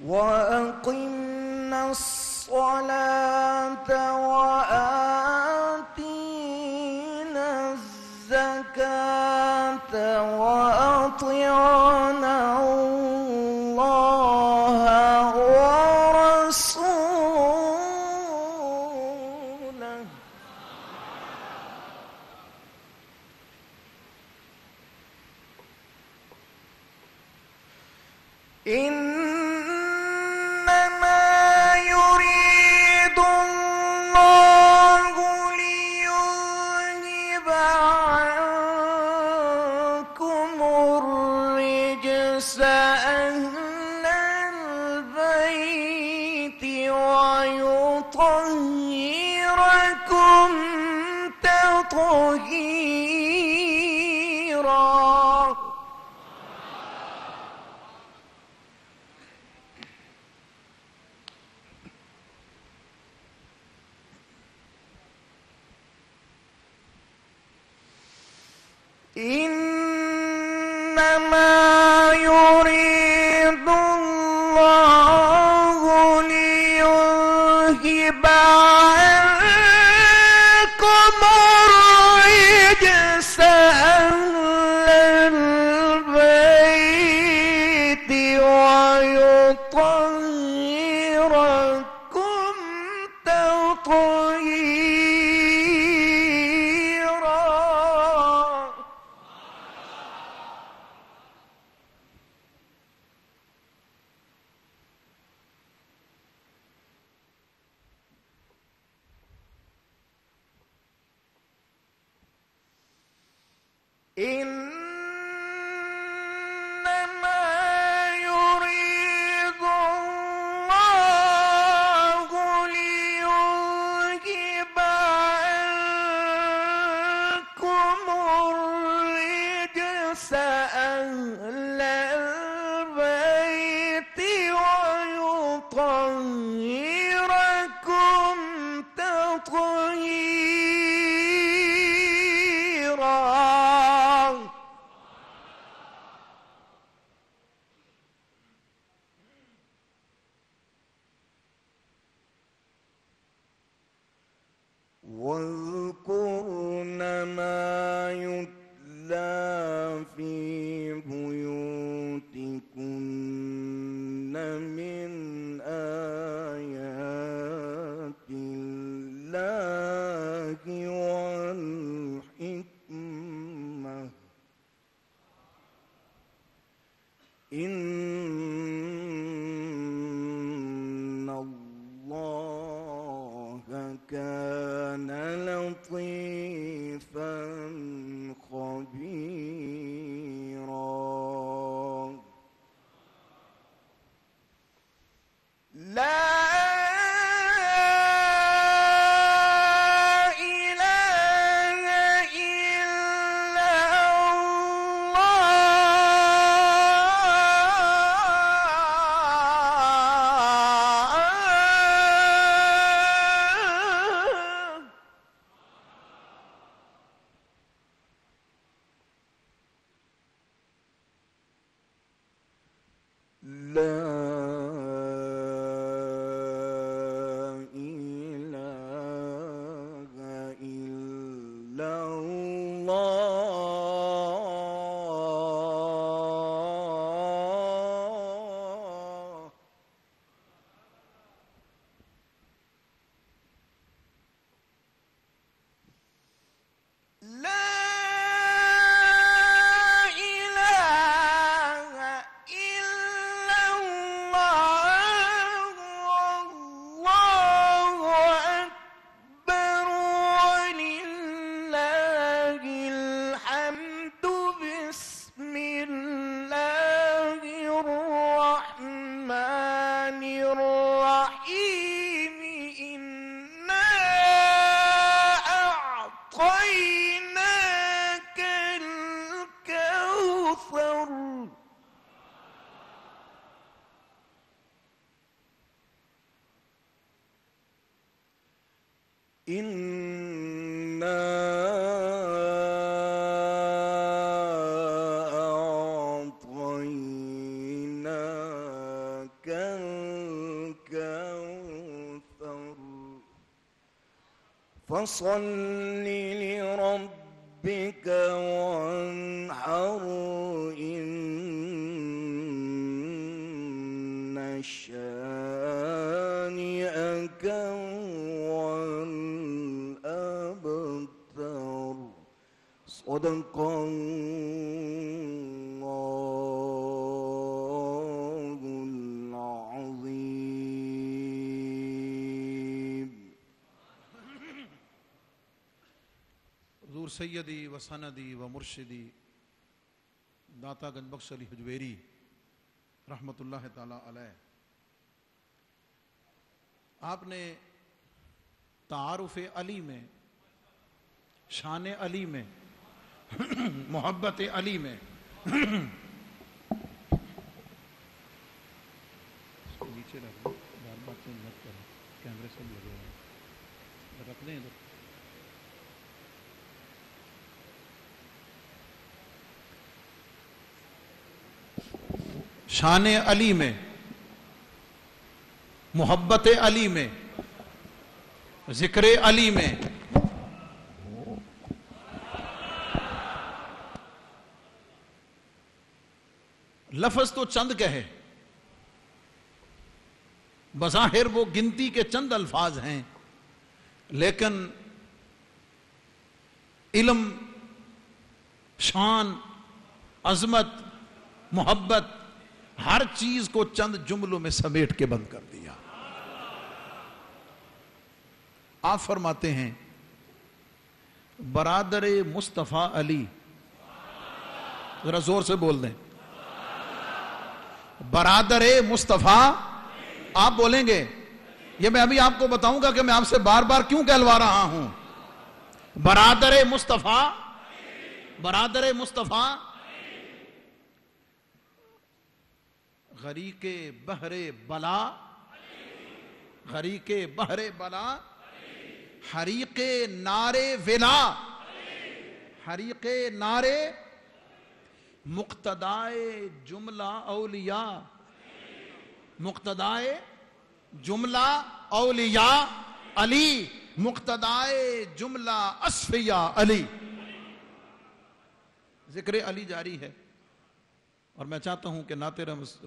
وأقمنا الصلاة وآتينا الزكاة وأطعنا الله ورسوله إنما يريد الله ليذهب عنكم الرجس أهل البيت ويطهركم تطهيرا. إنما يريد الله ليذهب عنكم الرجس أهل البيت ويطهركم تطهيرا. إنما يريد الله ليذهب عنكم الرجس أهل البيت ويطهركم تطهيرا. واذكرن ما يتلى في بيوتكن من آيات الله والحكمة إن الله كان لطيفا خبيرا. لا إله إلا الله. لا إله إلا الله. لا إله إلا الله. والله أكبر ولله الحمد. بسم الله الرحمن الرحيم. إنا أعطيناك الكوثر. إنا أعطيناك فصل لربك وانحر إن شانئك هو الأبتر. صدق الله العظيم. حضور سیدی و سندی و مرشدی داتا گنج بخش علی حجویری رحمت اللہ تعالی علیہ، آپ نے تعارف علی میں، شان علی میں، محبت علی میں نیچے رکھ دیں، بار بار چینج مت کریں، کیمرے سب لگے ہوئے ہیں، رکھ دیں ادھر. شان علی میں، محبت علی میں، ذکر علی میں، لفظ تو چند کہے، بظاہر وہ گنتی کے چند الفاظ ہیں، لیکن علم، شان، عظمت، محبت، ہر چیز کو چند جملوں میں سمیٹ کے بند کر دیا. آپ فرماتے ہیں برادر مصطفیٰ علی، ذرا زور سے بول دیں، برادر مصطفیٰ. آپ بولیں گے، یہ میں ابھی آپ کو بتاؤں گا کہ میں آپ سے بار بار کیوں کہلوا رہا ہوں. برادر مصطفیٰ، برادر مصطفیٰ، غریق بحر بلا، غریق بحر بلا، حریق نار ولا، حریق نار، مقتدائے جملہ اولیاء، مقتدائے جملہ اولیاء علی، مقتدائے جملہ اصفیاء علی. ذکر علی جاری ہے، اور میں چاہتا ہوں کہ نعت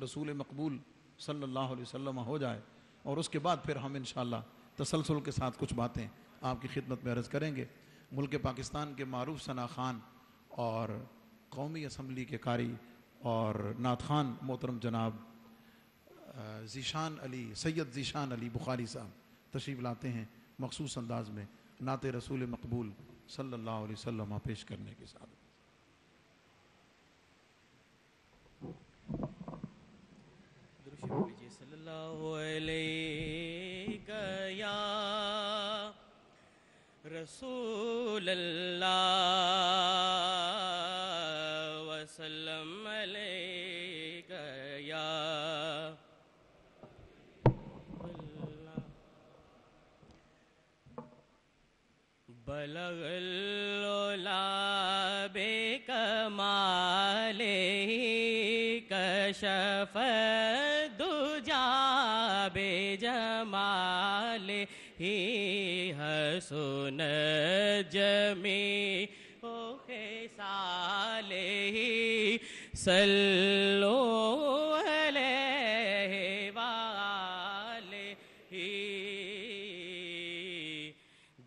رسول مقبول صلی اللہ علیہ وسلم ہو جائے، اور اس کے بعد پھر ہم انشاءاللہ تسلسل کے ساتھ کچھ باتیں آپ کی خدمت میں عرض کریں گے. ملک پاکستان کے معروف ثنا خان اور قومی اسمبلی کے قاری اور نعت خان محترم جناب ذیشان علی، سید ذیشان علی بخاری صاحب تشریف لاتے ہیں مخصوص انداز میں نعت رسول مقبول صلی اللہ علیہ وسلم پیش کرنے کے ساتھ. صلی اللہ علیہ یا رسول اللہ وسلم علیہ یا بلغ العلا بکمالہ کشف الدجا بجمالہ حسن جمیع خصالہ صلو علیہ وآلہ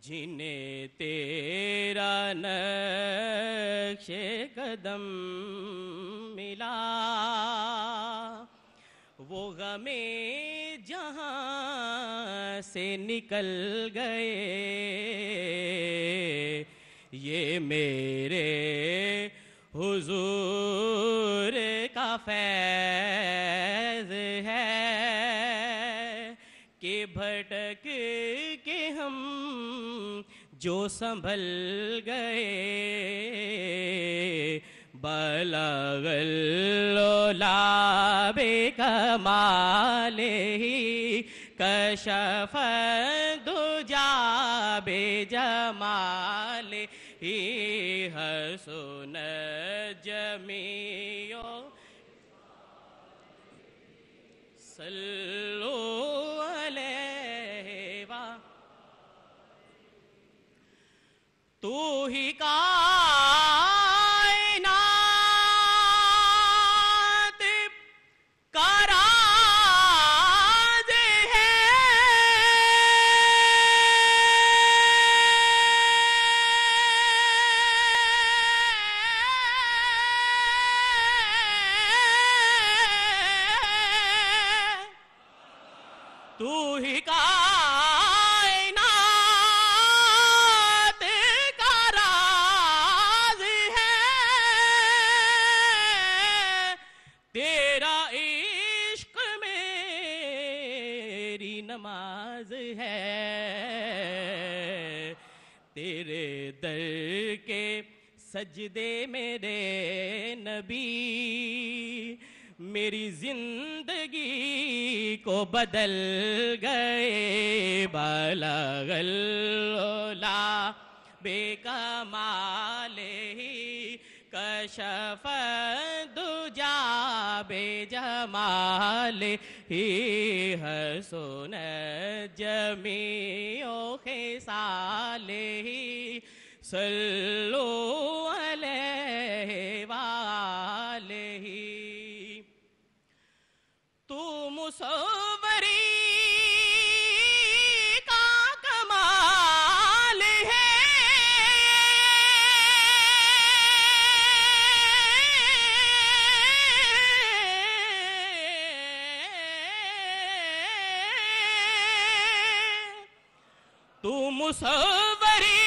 جنہیں تیرا نقش قدم ملا وہ غم جہاں سے نکل گئے. یہ میرے حضور کا فیض ہے کہ بھٹک کے ہم جو سنبھل گئے. بلغ العلا بکمالہ کشف الدجا بجمالہ حسن جمیع صلو علیہ تو ہی کائنات کا راز ہے تو ہی کائنات کا راز ہے تیرا عشق میری نماز ہے تیرے در کے سجدے میرے نبی میری زندگی کو بدل گئے بلغ العلا بے کمالہ کشف الدجا بے جمالہ حسن جمیع خصالہ صلو علیہ وآلہ تو مصوری کا کمال ہے تو مصوری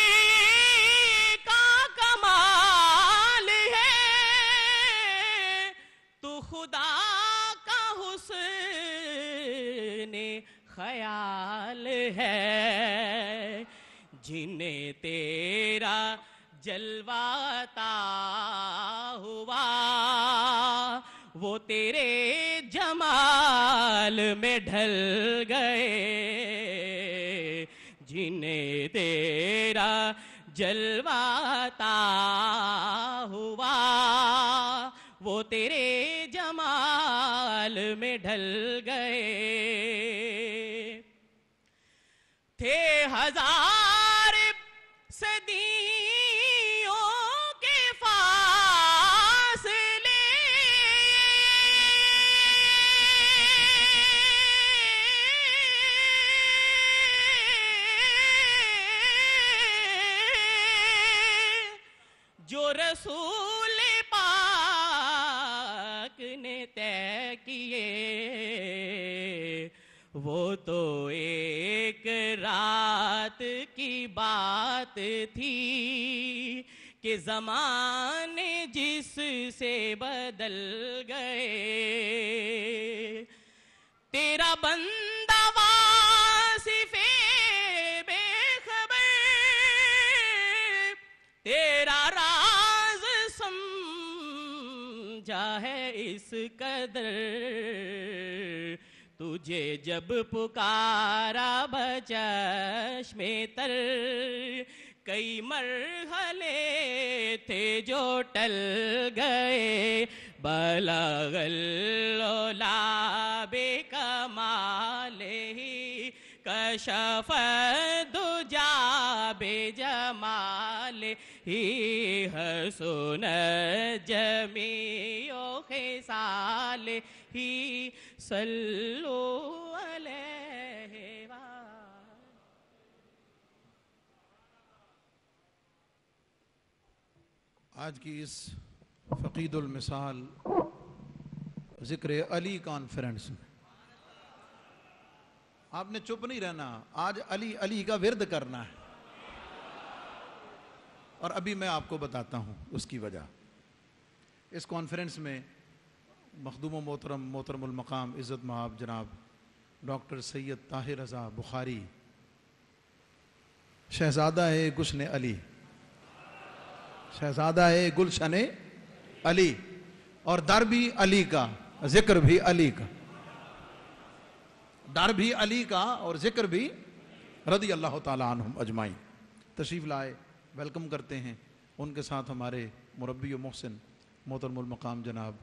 کا کمال ہے تو خدا کا حسن خیال ہے جنہیں تیرا جلوہ عطا ہوا وہ تیرے جمال میں ڈھل گئے جنہیں تیرا جلوہ عطا ہوا وہ تیرے جمال میں ڈھل گئے تھے ہزار صدیوں کے فاصلے جو رسول پاک نے طے کیے وہ تو ایک رات کی بات تھی کہ زمانے جس سے بدل گئے تیرا بندہ واصف بے خبر تیرا راز سمجھا ہے اس قدر تجھے جب پکارا بچشم تر کئی مرحلے تھے جو ٹل گئے بلغ العلا بے کمالہ کشف الدجا بے جمالہ حسن جمیع خصالہ صلو علیہ آج کی اس فقید المثال ذکر علی کانفرنس میں آپ نے چپ نہیں رہنا آج علی علی کا ورد کرنا ہے اور ابھی میں آپ کو بتاتا ہوں اس کی وجہ اس کانفرنس میں مخدوم و محترم المقام عزت مآب جناب ڈاکٹر سید طاہر رضا بخاری شہزادہ ہے گلشن علی شہزادہ ہے گلشن علی اور در بھی علی کا ذکر بھی علی کا در بھی علی کا اور ذکر بھی رضی اللہ تعالیٰ عنہم اجمعین تشریف لائے ویلکم کرتے ہیں ان کے ساتھ ہمارے مربی و محسن محترم المقام جناب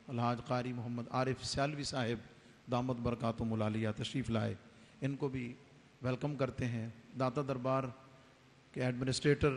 الحاج قاری محمد عارف سیالوی صاحب دامت برکاتہم العالیہ تشریف لائے ان کو بھی ویلکم کرتے ہیں داتا دربار کے ایڈمنسٹریٹر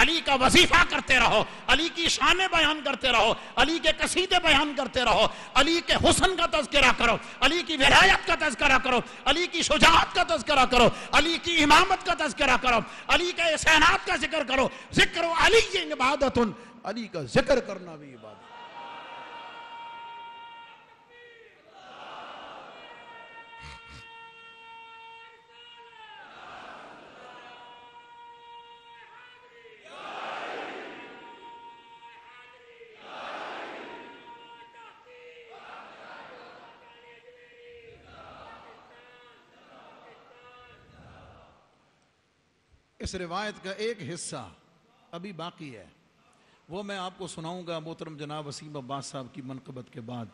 علی کا وظیفہ کرتے رہو، علی کی شان بیان کرتے رہو، علی کے قصیدے بیان کرتے رہو، علی کے حسن کا تذکرہ کرو، علی کی ولایت کا تذکرہ کرو، علی کی شجاعت کا تذکرہ کرو، علی کی امامت کا تذکرہ کرو، علی کے احسانات کا ذکر کرو. ذکر علی عبادت، علی کا ذکر کرنا بھی عبادت. اس روایت کا ایک حصہ ابھی باقی ہے، وہ میں آپ کو سناؤں گا. محترم جناب وسیم عباس صاحب کی منقبت کے بعد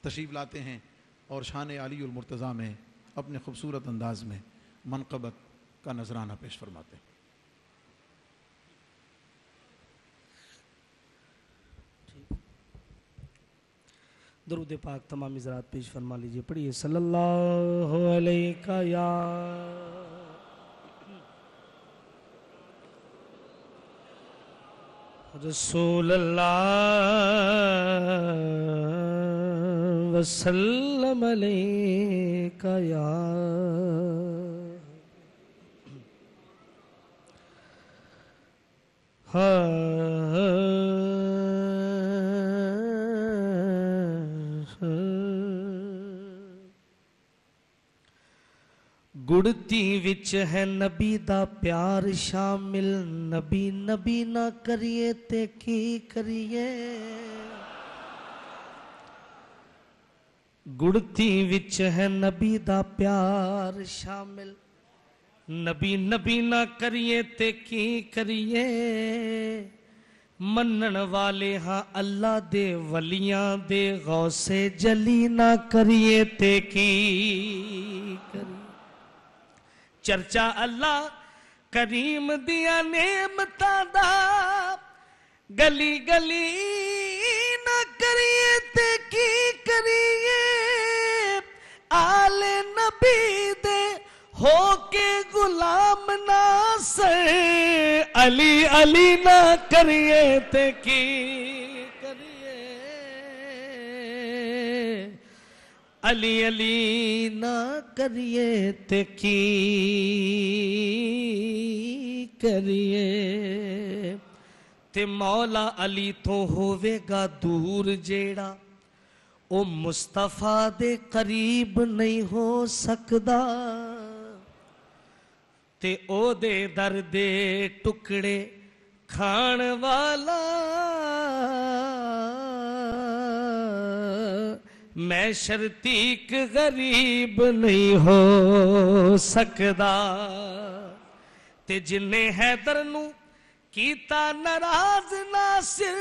تشریف لاتے ہیں اور شان علی المرتضیٰ میں اپنے خوبصورت انداز میں منقبت کا نذرانہ پیش فرماتے ہیں. درود پاک تمام حضرات پیش فرما لیجئے. پڑھیے صلی اللہ علیہ یا رسول اللہ وسلم علیک یا گڑتی وچ ہے نبی دا پیار شامل، نبی نبی نہ کریے تے کی کریے. گڑتی وچ ہے نبی دا پیار شامل، نبی نبی نہ کریے تے کی کریے. منن والے ہاں اللہ دے ولیاں دے غوث جلی نہ کریے تے کی کریے. چرچا اللہ کریم دیا نعمتاں دا گلی گلی نہ کریے تے کی کریے. آل نبی دے ہو کے غلام ناصر، علی علی نہ کریے تے کی کریے. علی علی نہ کریے تے کی کریے. تے مولا علی تو ہووے گا دور جیڑا، او مصطفیٰ دے قریب نہیں ہو سکدا. تے او دے در دے ٹکڑے کھان والا میں شرطیک غریب نہیں ہو سکدا. تے جنہیں حیدر نو کیتا ناراض ناصر،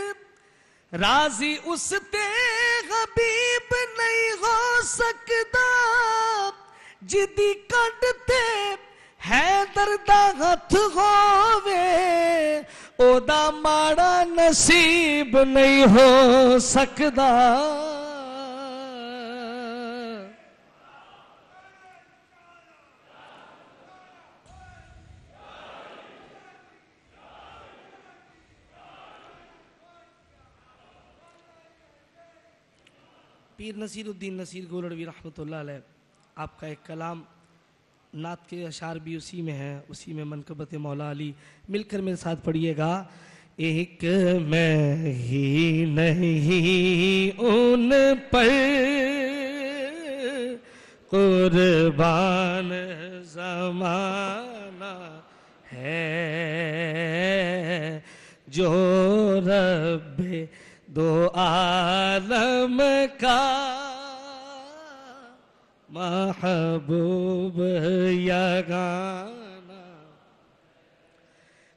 راضی اس تے حبیب نہیں ہو سکدا. جدی کڈ تے حیدر دا ہتھ ہووے، او دا ماڑا نصیب نہیں ہو سکدا. پیر نصیر الدین نصیر گولڑوی رحمۃ اللہ علیہ، آپ کا ایک کلام نعت کے اشعار بھی اسی میں ہیں، اسی میں منقبت مولا علی. مل کر میرے ساتھ پڑھیے گا. ایک میں ہی نہیں ان پر قربان زمانہ ہے، جو رب دو عالم کا محبوب یگانہ.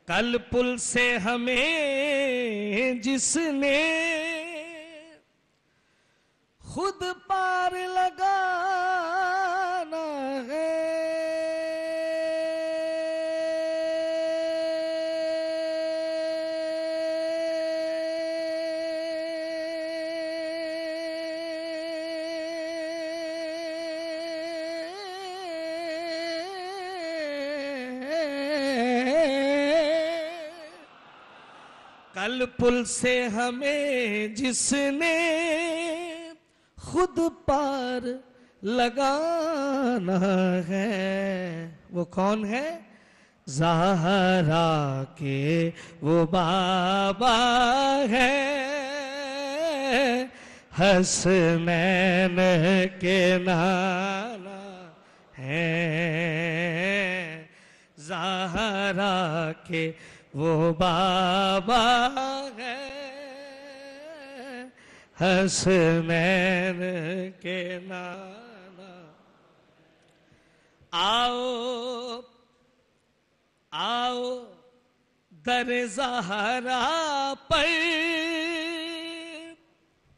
کل پل سے ہمیں جس نے خود پار لگانا ہے، کل پل سے ہمیں جس نے خود پار لگانا ہے، وہ کون ہے؟ زہرا کے وہ بابا ہے، حسنین کے نانا ہے، زہرا کے وہ بابا ہے، حسنین کے نانا۔ آؤ آؤ در زہرا پر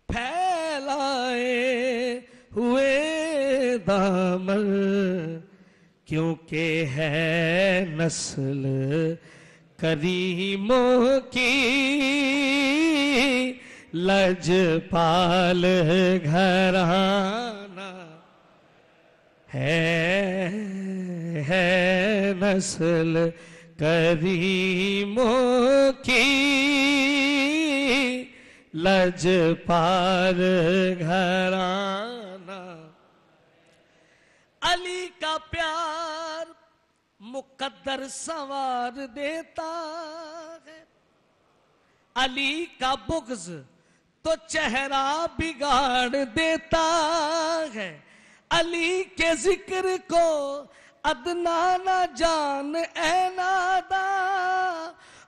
پھیلائے ہوئے دامن، کیونکہ ہے نسل کریموں کی لجپال گھرانہ ہے نسل کریموں کی لجپال گھرانہ۔ علی کا پیار مقدر سنوار دیتا ہے، علی کا بغض تو چہرہ بگاڑ دیتا ہے، علی کے ذکر کو ادنا نہ جان اے نادا،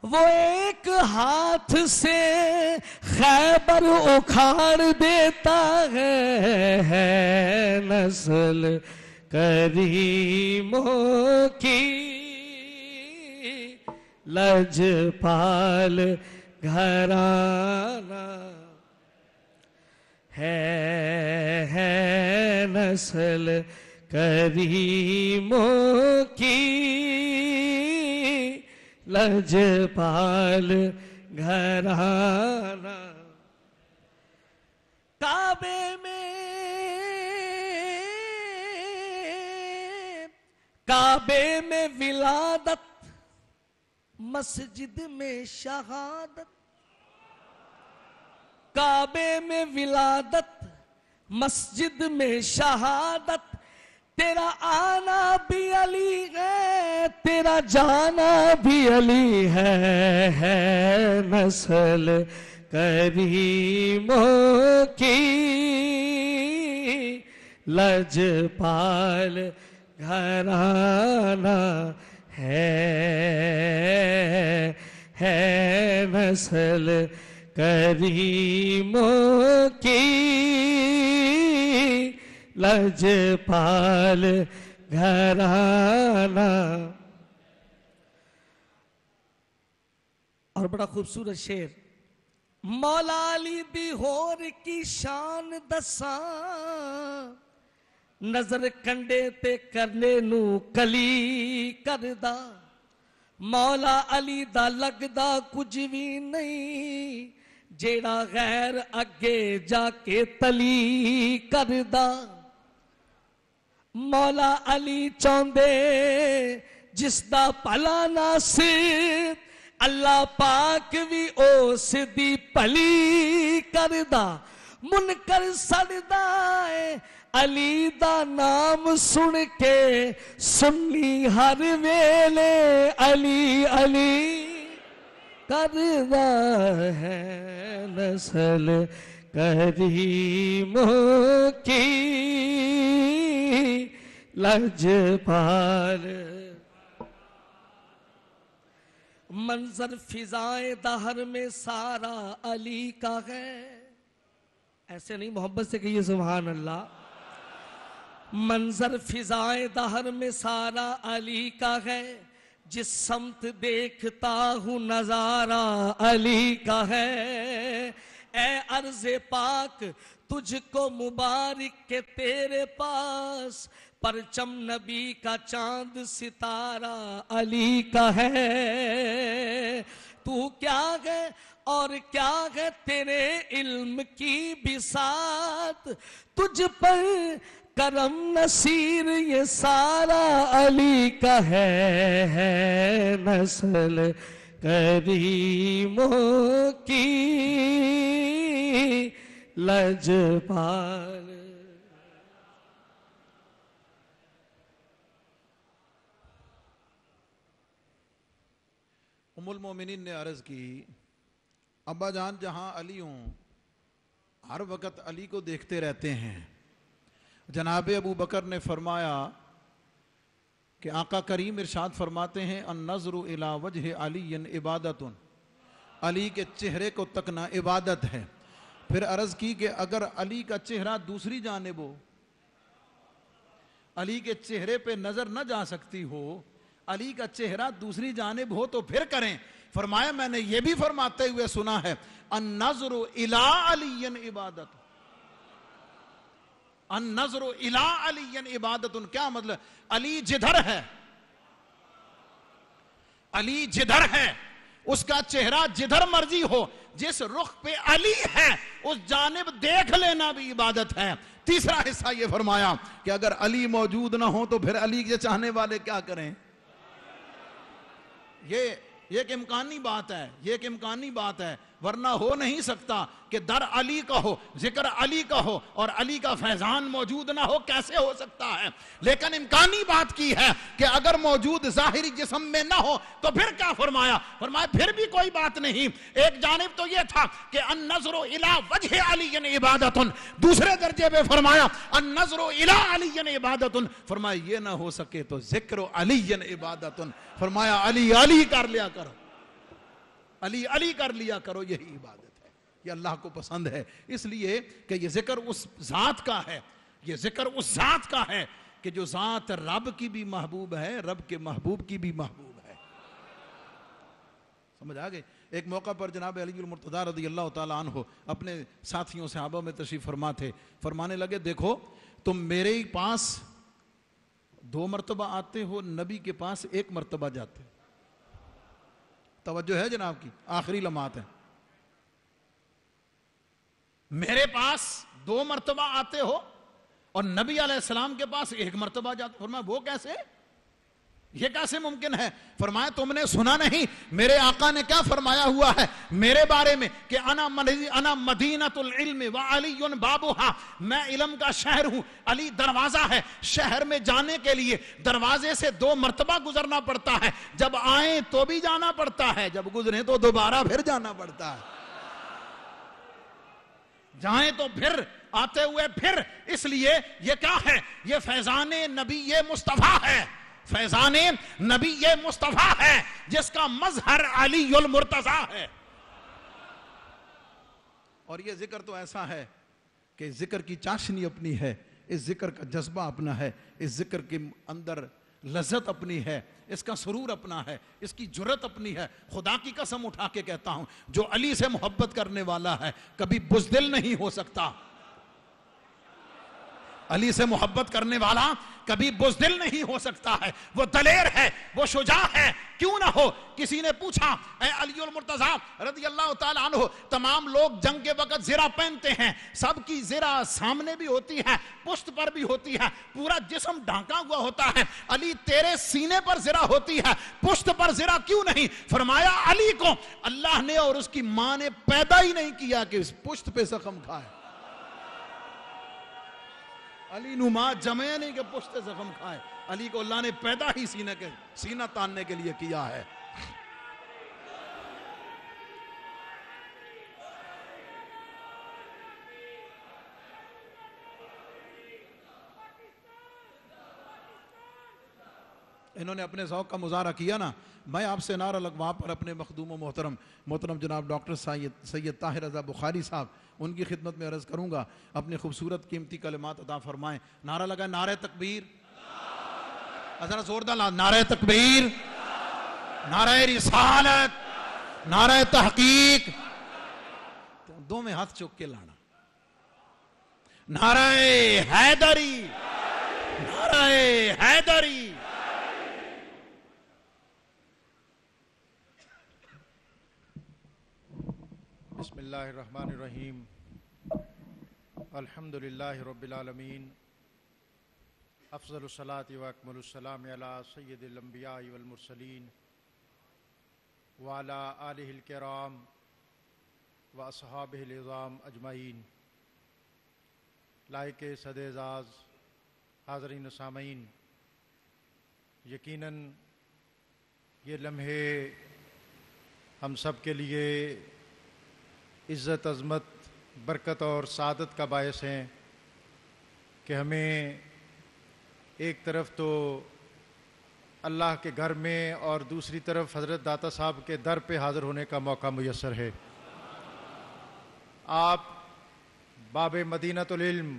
وہ ایک ہاتھ سے خیبر اکھاڑ دیتا ہے نسل کریموں کی لجپال گھرانہ ہے نسل کریموں کی لجپال گھرانہ۔ کعبے میں ولادت، مسجد میں شہادت، کعبے میں ولادت مسجد میں شہادت، تیرا آنا بھی علی ہے، تیرا جانا بھی علی ہے نسل کریموں کی لجپال گھرانہ ہے نسل کریموں کی لجپال گھرانہ۔ اور بڑا خوبصورت شعر، مولا علی دی ہور کی شان دساں، نظر کنڈے تے کرنے نو کلی کردا، مولا علی دا لگدا کچھ بھی نہیں، جیڑا غیر اگے جا کے تلی کردا، مولا علی چاندے جس دا پلا ناصر، اللہ پاک بھی اس دی پلی کردا، منکر سڑدا ہے علی دا نام سن کے، سنی ہر ویلے علی علی کردا ہے نسل کریموں کی لجپال۔ منظر فضائے دہر میں سارا علی کا ہے، ایسے نہیں محبت سے کہیے سبحان اللہ۔ منظر فضائے دہر میں سارا علی کا ہے، جس سمت دیکھتا ہوں نظارہ علی کا ہے، اے عرض پاک تجھ کو مبارک کہ تیرے پاس پرچم نبی کا چاند ستارہ علی کا ہے، تو کیا ہے اور کیا ہے تیرے علم کی بساط، تجھ پر کرم نصیر یہ سارا علی کا ہے نسل کریموں کی لجپال. ام المومنین نے عرض کی ابا جان جہاں علی ہوں ہر وقت علی کو دیکھتے رہتے ہیں. جناب ابو بکر نے فرمایا کہ آقا کریم ارشاد فرماتے ہیں النظر الی وجہ علی عبادت، علی کے چہرے کو تکنا عبادت ہے. پھر عرض کی کہ اگر علی کا چہرہ دوسری جانب ہو، علی کے چہرے پہ نظر نہ جا سکتی ہو، علی کا چہرہ دوسری جانب ہو تو پھر کریں. فرمایا میں نے یہ بھی فرماتے ہوئے سنا ہے النظر الی علی عبادت، النظر الی علی عبادت. کیا مطلب؟ علی جدھر ہے، علی جدھر ہے، اس کا چہرہ جدھر مرضی ہو، جس رخ پہ علی ہے اس جانب دیکھ لینا بھی عبادت ہے. تیسرا حصہ یہ فرمایا کہ اگر علی موجود نہ ہو تو پھر علی کے چاہنے والے کیا کریں. یہ ایک امکانی بات ہے، یہ ایک امکانی بات ہے، ورنہ ہو نہیں سکتا کہ در علی کا ہو، ذکر علی کا ہو اور علی کا فیضان موجود نہ ہو. کیسے ہو سکتا ہے؟ لیکن امکانی بات کی ہے کہ اگر موجود ظاہری جسم میں نہ ہو تو پھر کیا فرمایا؟ فرمایا پھر بھی کوئی بات نہیں. ایک جانب تو یہ تھا کہ النظر الی وجہ علی عبادت، دوسرے درجے پہ فرمایا النظر الی علی عبادت. فرمایا یہ نہ ہو سکے تو ذکر علی عبادت. فرمایا علی علی کر لیا کرو، علی علی کر لیا کرو، یہی عبادت ہے. یہ اللہ کو پسند ہے، اس لیے کہ یہ ذکر اس ذات کا ہے، یہ ذکر اس ذات کا ہے کہ جو ذات رب کی بھی محبوب ہے، رب کے محبوب کی بھی محبوب ہے. سمجھ آگئے؟ ایک موقع پر جناب علی المرتضیٰ رضی اللہ تعالیٰ عنہ اپنے ساتھیوں صحابہ میں تشریف فرما تھے. فرمانے لگے دیکھو تم میرے ہی پاس 2 مرتبہ آتے ہو، نبی کے پاس 1 مرتبہ جاتے ہو. توجہ ہے جناب کی، آخری لمحات ہیں. میرے پاس 2 مرتبہ آتے ہو اور نبی علیہ السلام کے پاس 1 مرتبہ جاتے. فرمایا وہ کیسے؟ یہ کیسے ممکن ہے؟ فرمایا تم نے سنا نہیں میرے آقا نے کیا فرمایا ہوا ہے میرے بارے میں کہ انا مدینۃ العلم وعلی بابھا، میں علم کا شہر ہوں، علی دروازہ ہے. شہر میں جانے کے لیے دروازے سے 2 مرتبہ گزرنا پڑتا ہے، جب آئیں تو بھی جانا پڑتا ہے، جب گزریں تو دوبارہ پھر جانا پڑتا ہے. جائیں تو پھر، آتے ہوئے پھر. اس لیے یہ کیا ہے؟ یہ فیضان نبی مصطفیٰ ہے، فیضان نبی مصطفیٰ ہے جس کا مظہر علی المرتضیٰ ہے. اور یہ ذکر تو ایسا ہے کہ ذکر کی چاشنی اپنی ہے، اس ذکر کا جذبہ اپنا ہے، اس ذکر کے اندر لذت اپنی ہے، اس کا سرور اپنا ہے، اس کی جرت اپنی ہے. خدا کی قسم اٹھا کے کہتا ہوں جو علی سے محبت کرنے والا ہے کبھی بزدل نہیں ہو سکتا. علی سے محبت کرنے والا کبھی بزدل نہیں ہو سکتا ہے، وہ دلیر ہے، وہ شجاع ہے. کیوں نہ ہو؟ کسی نے پوچھا اے علی المرتضیٰ رضی اللہ تعالیٰ عنہ، تمام لوگ جنگ کے وقت زرہ پہنتے ہیں، سب کی زرہ سامنے بھی ہوتی ہے، پشت پر بھی ہوتی ہے، پورا جسم ڈھانکا ہوا ہوتا ہے. علی تیرے سینے پر زرہ ہوتی ہے، پشت پر زرہ کیوں نہیں؟ فرمایا علی کو اللہ نے اور اس کی ماں نے پیدا ہی نہیں کیا کہ اس پشت پہ زخم کھائے. علی نما جمع نہیں کہ پشت زخم کھائے. علی کو اللہ نے پیدا ہی سینہ تاننے کے لیے کیا ہے. انہوں نے اپنے ذوق کا مظاہرہ کیا نا. میں آپ سے نعرہ لگوا پر اپنے مخدوم و محترم جناب ڈاکٹر سید طاہر رضا بخاری صاحب ان کی خدمت میں عرض کروں گا اپنے خوبصورت قیمتی کلمات عطا فرمائیں. نعرہ لگائیں نعرہ تکبیر، ذرا زوردار نعرہ تکبیر، نعرہ رسالت، نعرہ تحقیق. دو میں ہاتھ چوک کے لانا. نعرہ حیدری، نعرہ حیدری. بسم اللہ الرحمن الرحیم. الحمدللہ رب العالمین. افضل الصلاة و اکمل السلام علی سید الانبیاء والمرسلین وعلى آلہ الکرام واصحابہ العظام اجمعین۔ لائق صد اعزاز حاضرین و سامعین، یقیناً یہ لمحے ہم سب کے لیے عزت، عظمت، برکت اور سعادت کا باعث ہیں کہ ہمیں ایک طرف تو اللہ کے گھر میں اور دوسری طرف حضرت داتا صاحب کے در پہ حاضر ہونے کا موقع میسر ہے۔ آپ باب مدینۃ العلم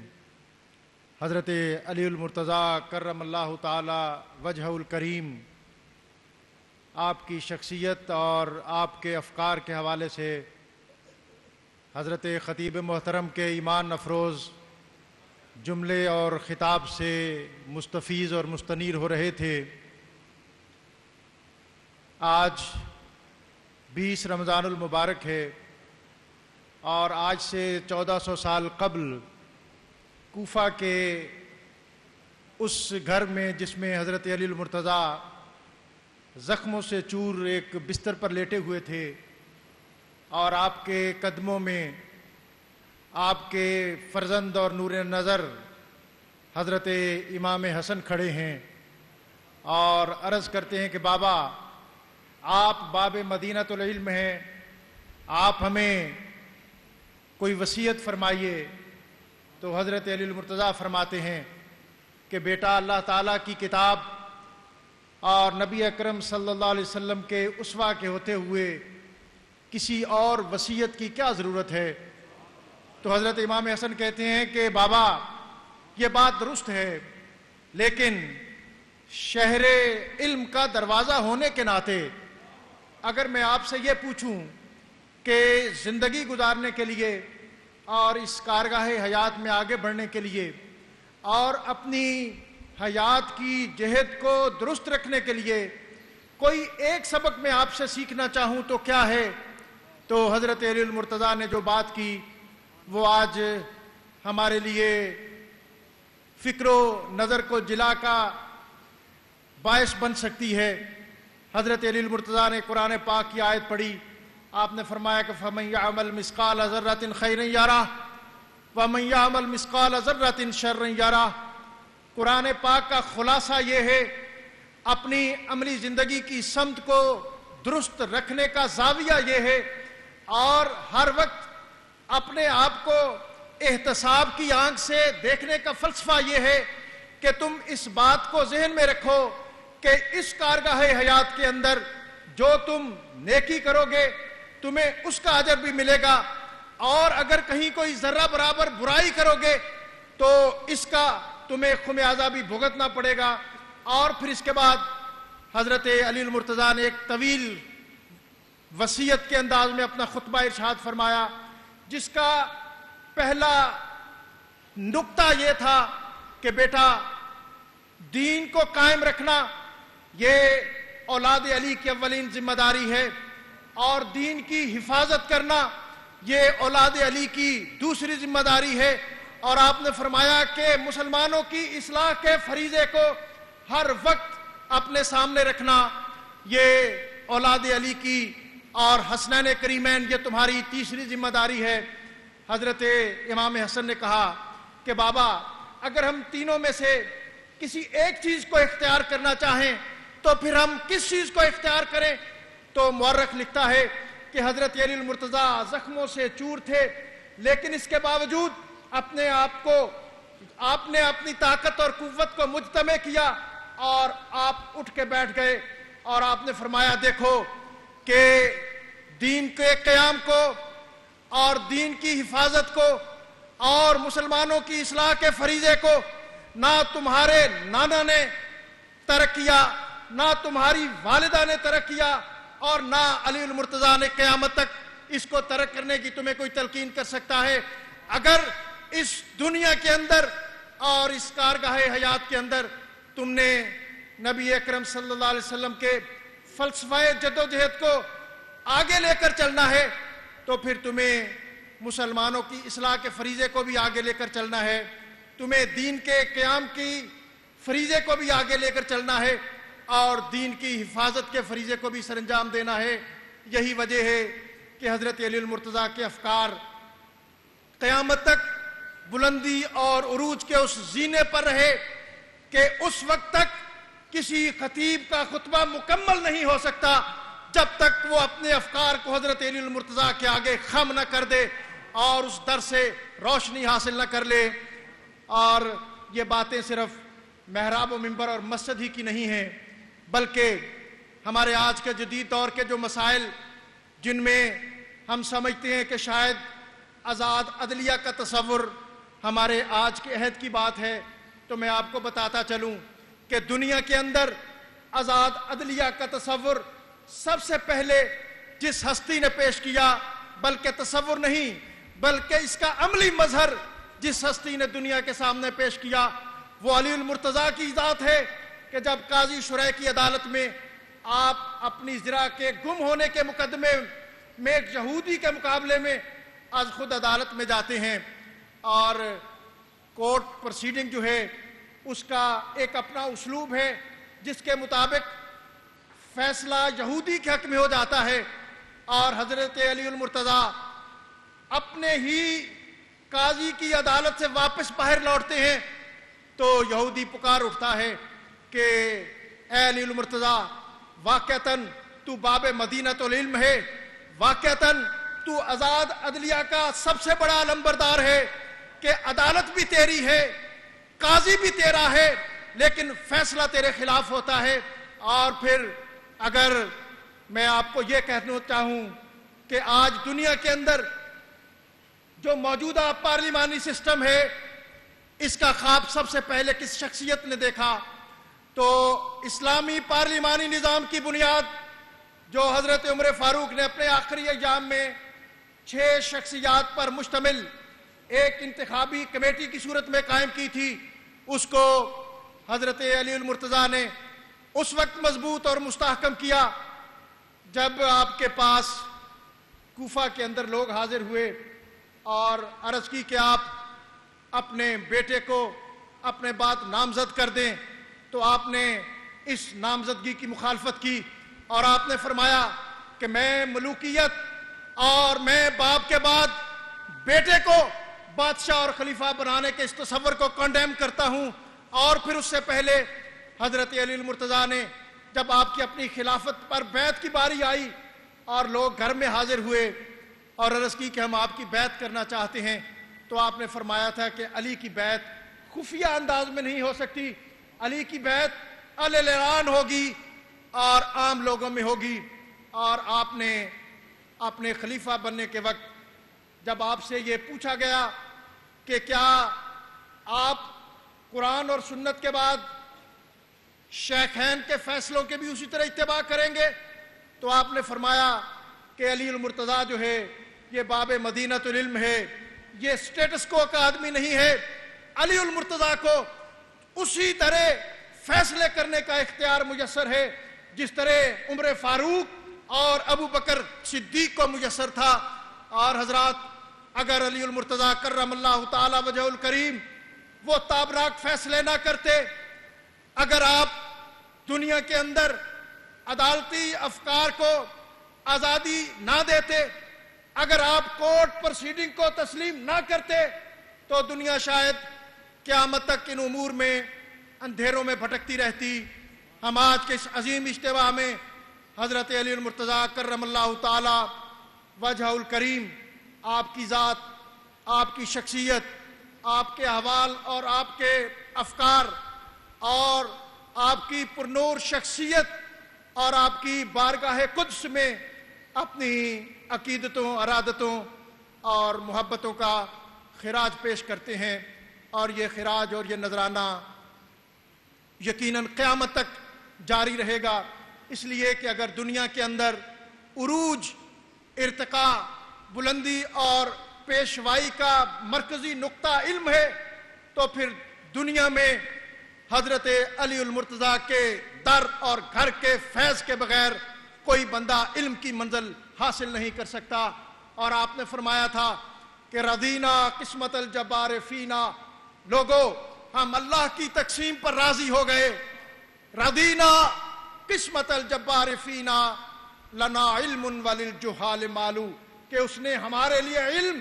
حضرت علی المرتضیٰ کرم اللہ تعالی وجہ الکریم، آپ کی شخصیت اور آپ کے افکار کے حوالے سے حضرت خطیب محترم کے ایمان افروز جملے اور خطاب سے مستفیض اور مستنیر ہو رہے تھے۔ آج 20 رمضان المبارک ہے اور آج سے 1400 سال قبل کوفہ کے اس گھر میں جس میں حضرت علی المرتضیٰ زخموں سے چور ایک بستر پر لیٹے ہوئے تھے اور آپ کے قدموں میں آپ کے فرزند اور نور نظر حضرت امام حسن کھڑے ہیں اور عرض کرتے ہیں کہ بابا آپ باب مدینۃ العلم ہیں، آپ ہمیں کوئی وصیت فرمائیے۔ تو حضرت علی المرتضیٰ فرماتے ہیں کہ بیٹا، اللہ تعالیٰ کی کتاب اور نبی اکرم صلی اللہ علیہ وسلم کے اسوہ کے ہوتے ہوئے کسی اور وصیت کی کیا ضرورت ہے؟ تو حضرت امام حسن کہتے ہیں کہ بابا یہ بات درست ہے، لیکن شہر علم کا دروازہ ہونے کے ناطے اگر میں آپ سے یہ پوچھوں کہ زندگی گزارنے کے لیے اور اس کارگاہ حیات میں آگے بڑھنے کے لیے اور اپنی حیات کی جہد کو درست رکھنے کے لیے کوئی ایک سبق میں آپ سے سیکھنا چاہوں تو کیا ہے؟ تو حضرت علی المرتضیٰ نے جو بات کی وہ آج ہمارے لیے فکر و نظر کو جلا کا باعث بن سکتی ہے۔ حضرت علی المرتضیٰ نے قرآن پاک کی آیت پڑھی، آپ نے فرمایا کہ فَمَن يَعْمَلْ مِثْقَالَ ذَرَّةٍ خَيْرًا يَرَهُ وَمَن يَعْمَلْ مِثْقَالَ ذَرَّةٍ شَرًّا يَرَهُ۔ قرآن پاک کا خلاصہ یہ ہے، اپنی عملی زندگی کی سمت کو درست رکھنے کا زاویہ یہ ہے اور ہر وقت اپنے آپ کو احتساب کی آنکھ سے دیکھنے کا فلسفہ یہ ہے کہ تم اس بات کو ذہن میں رکھو کہ اس کارگاہ حیات کے اندر جو تم نیکی کرو گے تمہیں اس کا اجر بھی ملے گا، اور اگر کہیں کوئی ذرہ برابر برائی کرو گے تو اس کا تمہیں خمیازہ بھی بھگتنا پڑے گا۔ اور پھر اس کے بعد حضرت علی المرتضیٰ نے ایک طویل وصیت کے انداز میں اپنا خطبہ ارشاد فرمایا، جس کا پہلا نقطہ یہ تھا کہ بیٹا، دین کو قائم رکھنا یہ اولاد علی کی اولین ذمہ داری ہے، اور دین کی حفاظت کرنا یہ اولاد علی کی دوسری ذمہ داری ہے۔ اور آپ نے فرمایا کہ مسلمانوں کی اصلاح کے فریضے کو ہر وقت اپنے سامنے رکھنا یہ اولاد علی کی اور حسنین کریمین یہ تمہاری تیسری ذمہ داری ہے۔ حضرت امام حسن نے کہا کہ بابا، اگر ہم تینوں میں سے کسی ایک چیز کو اختیار کرنا چاہیں تو پھر ہم کس چیز کو اختیار کریں؟ تو مورخ لکھتا ہے کہ حضرت علی المرتضیٰ زخموں سے چور تھے، لیکن اس کے باوجود اپنے آپ کو آپ نے اپنی طاقت اور قوت کو مجتمع کیا اور آپ اٹھ کے بیٹھ گئے اور آپ نے فرمایا، دیکھو کہ دین کے قیام کو اور دین کی حفاظت کو اور مسلمانوں کی اصلاح کے فریضے کو نہ تمہارے نانا نے ترک کیا، نہ تمہاری والدہ نے ترک کیا، اور نہ علی المرتضیٰ نے قیامت تک اس کو ترک کرنے کی تمہیں کوئی تلقین کر سکتا ہے۔ اگر اس دنیا کے اندر اور اس کارگاہ حیات کے اندر تم نے نبی اکرم صلی اللہ علیہ وسلم کے فلسفہ جد و جہد کو آگے لے کر چلنا ہے تو پھر تمہیں مسلمانوں کی اصلاح کے فریضے کو بھی آگے لے کر چلنا ہے، تمہیں دین کے قیام کی فریضے کو بھی آگے لے کر چلنا ہے اور دین کی حفاظت کے فریضے کو بھی سر انجام دینا ہے۔ یہی وجہ ہے کہ حضرت علی المرتضیٰ کے افکار قیامت تک بلندی اور عروج کے اس زینے پر رہے کہ اس وقت تک کسی خطیب کا خطبہ مکمل نہیں ہو سکتا جب تک وہ اپنے افکار کو حضرت علی المرتضیٰ کے آگے خم نہ کر دے اور اس در سے روشنی حاصل نہ کر لے. اور یہ باتیں صرف محراب و منبر اور مسجد ہی کی نہیں ہیں، بلکہ ہمارے آج کے جدید دور کے جو مسائل جن میں ہم سمجھتے ہیں کہ شاید آزاد عدلیہ کا تصور ہمارے آج کے عہد کی بات ہے، تو میں آپ کو بتاتا چلوں کہ دنیا کے اندر آزاد عدلیہ کا تصور سب سے پہلے جس ہستی نے پیش کیا، بلکہ تصور نہیں بلکہ اس کا عملی مظہر جس ہستی نے دنیا کے سامنے پیش کیا، وہ علی المرتضیٰ کی ذات ہے کہ جب قاضی شرح کی عدالت میں آپ اپنی زرہ کے گم ہونے کے مقدمے میں ایک یہودی کے مقابلے میں آج خود عدالت میں جاتے ہیں، اور کورٹ پروسیڈنگ جو ہے اس کا ایک اپنا اسلوب ہے جس کے مطابق فیصلہ یہودی کے حق میں ہو جاتا ہے، اور حضرت علی المرتضیٰ اپنے ہی قاضی کی عدالت سے واپس باہر لوٹتے ہیں تو یہودی پکار اٹھتا ہے کہ اے علی المرتضیٰ، واقعتاً تو باب مدینۃ العلم ہے، واقعتاً تو آزاد عدلیہ کا سب سے بڑا علمبردار ہے کہ عدالت بھی تیری ہے، قاضی بھی تیرا ہے، لیکن فیصلہ تیرے خلاف ہوتا ہے. اور پھر اگر میں آپ کو یہ کہنا چاہوں کہ آج دنیا کے اندر جو موجودہ پارلیمانی سسٹم ہے، اس کا خواب سب سے پہلے کس شخصیت نے دیکھا، تو اسلامی پارلیمانی نظام کی بنیاد جو حضرت عمر فاروق نے اپنے آخری ایام میں 6 شخصیات پر مشتمل ایک انتخابی کمیٹی کی صورت میں قائم کی تھی، اس کو حضرت علی المرتضیٰ نے اس وقت مضبوط اور مستحکم کیا جب آپ کے پاس کوفہ کے اندر لوگ حاضر ہوئے اور عرض کی کہ آپ اپنے بیٹے کو اپنے بعد نامزد کر دیں، تو آپ نے اس نامزدگی کی مخالفت کی اور آپ نے فرمایا کہ میں ملوکیت اور میں باپ کے بعد بیٹے کو بادشاہ اور خلیفہ بنانے کے اس تصور کو کنڈیم کرتا ہوں. اور پھر اس سے پہلے حضرت علی المرتضیٰ نے جب آپ کی اپنی خلافت پر بیعت کی باری آئی اور لوگ گھر میں حاضر ہوئے اور عرض کی کہ ہم آپ کی بیعت کرنا چاہتے ہیں، تو آپ نے فرمایا تھا کہ علی کی بیعت خفیہ انداز میں نہیں ہو سکتی، علی کی بیعت اعلان ہوگی اور عام لوگوں میں ہوگی. اور آپ نے اپنے خلیفہ بننے کے وقت جب آپ سے یہ پوچھا گیا کہ کیا آپ قرآن اور سنت کے بعد شیخین کے فیصلوں کے بھی اسی طرح اتباع کریں گے، تو آپ نے فرمایا کہ علی المرتضیٰ جو ہے یہ باب مدینۃ العلم ہے، یہ سٹیٹس کو کا آدمی نہیں ہے. علی المرتضیٰ کو اسی طرح فیصلے کرنے کا اختیار میسر ہے جس طرح عمر فاروق اور ابو بکر صدیق کو میسر تھا. اور حضرات، اگر علی المرتضیٰ کرم اللہ تعالی وجہ الکریم وہ تابناک فیصلے نہ کرتے، اگر آپ دنیا کے اندر عدالتی افکار کو آزادی نہ دیتے، اگر آپ کورٹ پروسیڈنگ کو تسلیم نہ کرتے، تو دنیا شاید قیامت تک ان امور میں اندھیروں میں بھٹکتی رہتی. ہم آج کے اس عظیم اجتماع میں حضرت علی المرتضیٰ کرم اللہ تعالی وجہ الکریم، آپ کی ذات، آپ کی شخصیت، آپ کے احوال اور آپ کے افکار اور آپ کی پرنور شخصیت اور آپ کی بارگاہ قدس میں اپنی عقیدتوں، ارادتوں اور محبتوں کا خراج پیش کرتے ہیں. اور یہ خراج اور یہ نذرانہ یقیناً قیامت تک جاری رہے گا، اس لیے کہ اگر دنیا کے اندر عروج، ارتقاء، بلندی اور پیشوائی کا مرکزی نقطہ علم ہے، تو پھر دنیا میں حضرت علی المرتضیٰ کے در اور گھر کے فیض کے بغیر کوئی بندہ علم کی منزل حاصل نہیں کر سکتا. اور آپ نے فرمایا تھا کہ رضینا قسمت الجبار فینا، لوگو ہم اللہ کی تقسیم پر راضی ہو گئے. رضینا قسمت الجبار فینا، لنا علم وللجہال مال، کہ اس نے ہمارے لیے علم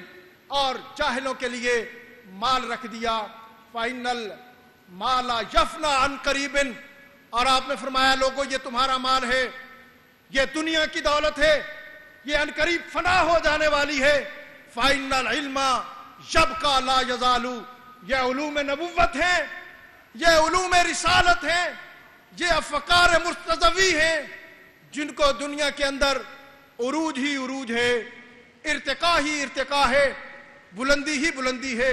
اور جاہلوں کے لیے مال رکھ دیا. فَإِنَّ الْمَالَ يَفْنَى عَنْ قَرِيبٍ، اور آپ نے فرمایا لوگوں یہ تمہارا مال ہے، یہ دنیا کی دولت ہے، یہ عنقریب فنا ہو جانے والی ہے. فَإِنَّ الْعِلْمَ يَبْقَى لَا يَزَالُ، یہ علوم نبوت ہیں، یہ علوم رسالت ہیں، یہ افکار مرتضوی ہیں جن کو دنیا کے اندر عروج ہی عروج ہے، ارتقاء ہی ارتقاء ہے، بلندی ہی بلندی ہے،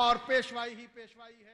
اور پیشوائی ہی پیشوائی ہے.